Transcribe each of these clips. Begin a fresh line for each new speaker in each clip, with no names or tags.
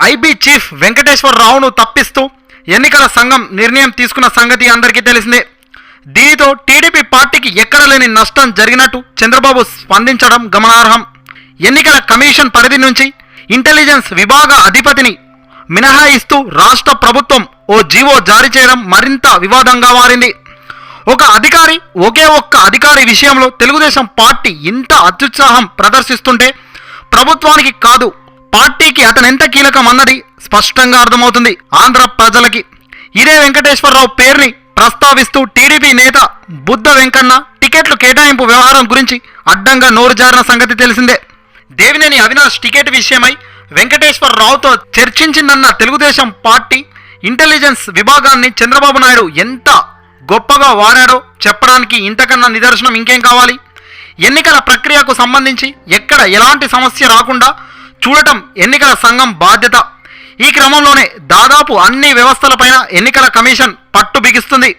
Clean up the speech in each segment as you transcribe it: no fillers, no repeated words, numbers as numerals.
IB chief వెంకటేశ్వరరావును తప్పిస్తూ ఎన్నికల సంఘం నిర్ణయం తీసుకున్న సంగతి అందరికీ తెలిసిందే. దీనితో టీడీపీ పార్టీకి ఎక్కడ లేని నష్టం జరిగినట్టు చంద్రబాబు స్పందించడం గమనార్హం. ఎన్నికల కమిషన్ పరిధి నుంచి ఇంటెలిజెన్స్ విభాగ అధిపతిని మినహాయిస్తూ రాష్ట్ర ప్రభుత్వం ఓ జీవో జారీ చేయడం మరింత వివాదంగా మారింది. ఒకే ఒక్క అధికారి విషయంలో తెలుగుదేశం పార్టీ ఇంత అత్యుత్సాహం ప్రదర్శిస్తుంటే ప్రభుత్వానికి కాదు, పార్టీకి అతనెంత కీలకం అన్నది స్పష్టంగా అర్థమవుతుంది ఆంధ్ర ప్రజలకి. ఇదే వెంకటేశ్వరరావు పేరుని ప్రస్తావిస్తూ టీడీపీ నేత బుద్ధ వెంకన్న టికెట్లు కేటాయింపు వ్యవహారం గురించి అడ్డంగా నోరు జారిన సంగతి తెలిసిందే. దేవినేని అవినాష్ టికెట్ విషయమై వెంకటేశ్వరరావుతో చర్చించిందన్న తెలుగుదేశం పార్టీ ఇంటెలిజెన్స్ విభాగాన్ని చంద్రబాబు నాయుడు ఎంత గొప్పగా వాడాడో చెప్పడానికి ఇంతకన్నా నిదర్శనం ఇంకేం కావాలి? ఎన్నికల ప్రక్రియకు సంబంధించి ఎక్కడ ఎలాంటి సమస్య రాకుండా చూడటం ఎన్నికల సంఘం బాధ్యత. ఈ క్రమంలోనే దాదాపు అన్ని వ్యవస్థలపైన ఎన్నికల కమిషన్ పట్టు బిగిస్తుంది.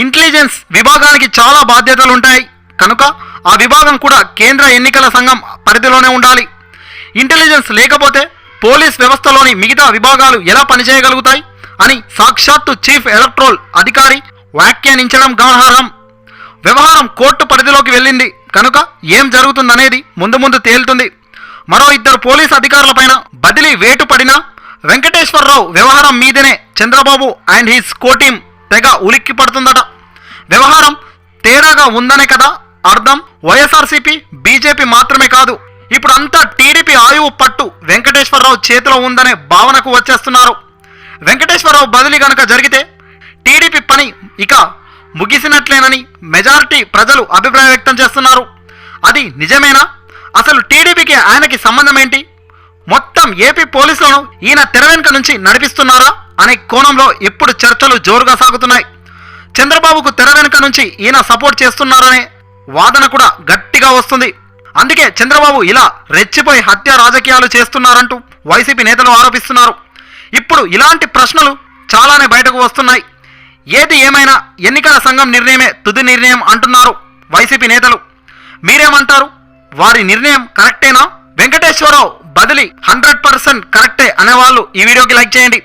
ఇంటెలిజెన్స్ విభాగానికి చాలా బాధ్యతలుంటాయి కనుక ఆ విభాగం కూడా కేంద్ర ఎన్నికల సంఘం పరిధిలోనే ఉండాలి. ఇంటెలిజెన్స్ లేకపోతే పోలీస్ వ్యవస్థలోని మిగతా విభాగాలు ఎలా పనిచేయగలుగుతాయి అని సాక్షాత్తు చీఫ్ ఎలక్టోరల్ అధికారి వ్యాఖ్యానించడం గమనార్హం. వ్యవహారం కోర్టు పరిధిలోకి వెళ్ళింది కనుక ఏం జరుగుతుందనేది ముందు తేలుతుంది. మరో 2 పోలీస్ అధికారులపైన బదిలీ వేటు పడినా వెంకటేశ్వరరావు వ్యవహారం మీదనే చంద్రబాబు అండ్ హిస్ కోటీం తెగ ఉలిక్కి పడుతుందట. వ్యవహారం తేడాగా ఉందనే కదా అర్థం. వైఎస్ఆర్సీపీ బీజేపీ మాత్రమే కాదు, ఇప్పుడు అంతా టీడీపీ ఆయువు పట్టు వెంకటేశ్వరరావు చేతిలో ఉందనే భావనకు వచ్చేస్తున్నారు. వెంకటేశ్వరరావు బదిలీ కనుక జరిగితే టీడీపీ పని ఇక ముగిసినట్లేనని మెజారిటీ ప్రజలు అభిప్రాయం వ్యక్తం చేస్తున్నారు. అది నిజమేనా? అసలు టీడీపీకి ఆయనకి సంబంధం ఏంటి? మొత్తం ఏపీ పోలీసులను ఈయన తెర వెనుక నుంచి నడిపిస్తున్నారా అనే కోణంలో ఇప్పుడు చర్చలు జోరుగా సాగుతున్నాయి. చంద్రబాబుకు తెర వెనుక నుంచి ఈయన సపోర్ట్ చేస్తున్నారనే వాదన కూడా గట్టిగా వస్తుంది. అందుకే చంద్రబాబు ఇలా రెచ్చిపోయి హత్య రాజకీయాలు చేస్తున్నారంటూ వైసీపీ నేతలు ఆరోపిస్తున్నారు. ఇప్పుడు ఇలాంటి ప్రశ్నలు చాలానే బయటకు వస్తున్నాయి. ఏది ఏమైనా ఎన్నికల సంఘం నిర్ణయమే తుది నిర్ణయం అంటున్నారు వైసీపీ నేతలు. మీరేమంటారు? వారి నిర్ణయం కరెక్టేనా? వెంకటేశ్వరరావు బదిలీ 100% కరెక్టే అనేవాళ్ళు ఈ వీడియోకి లైక్ చేయండి.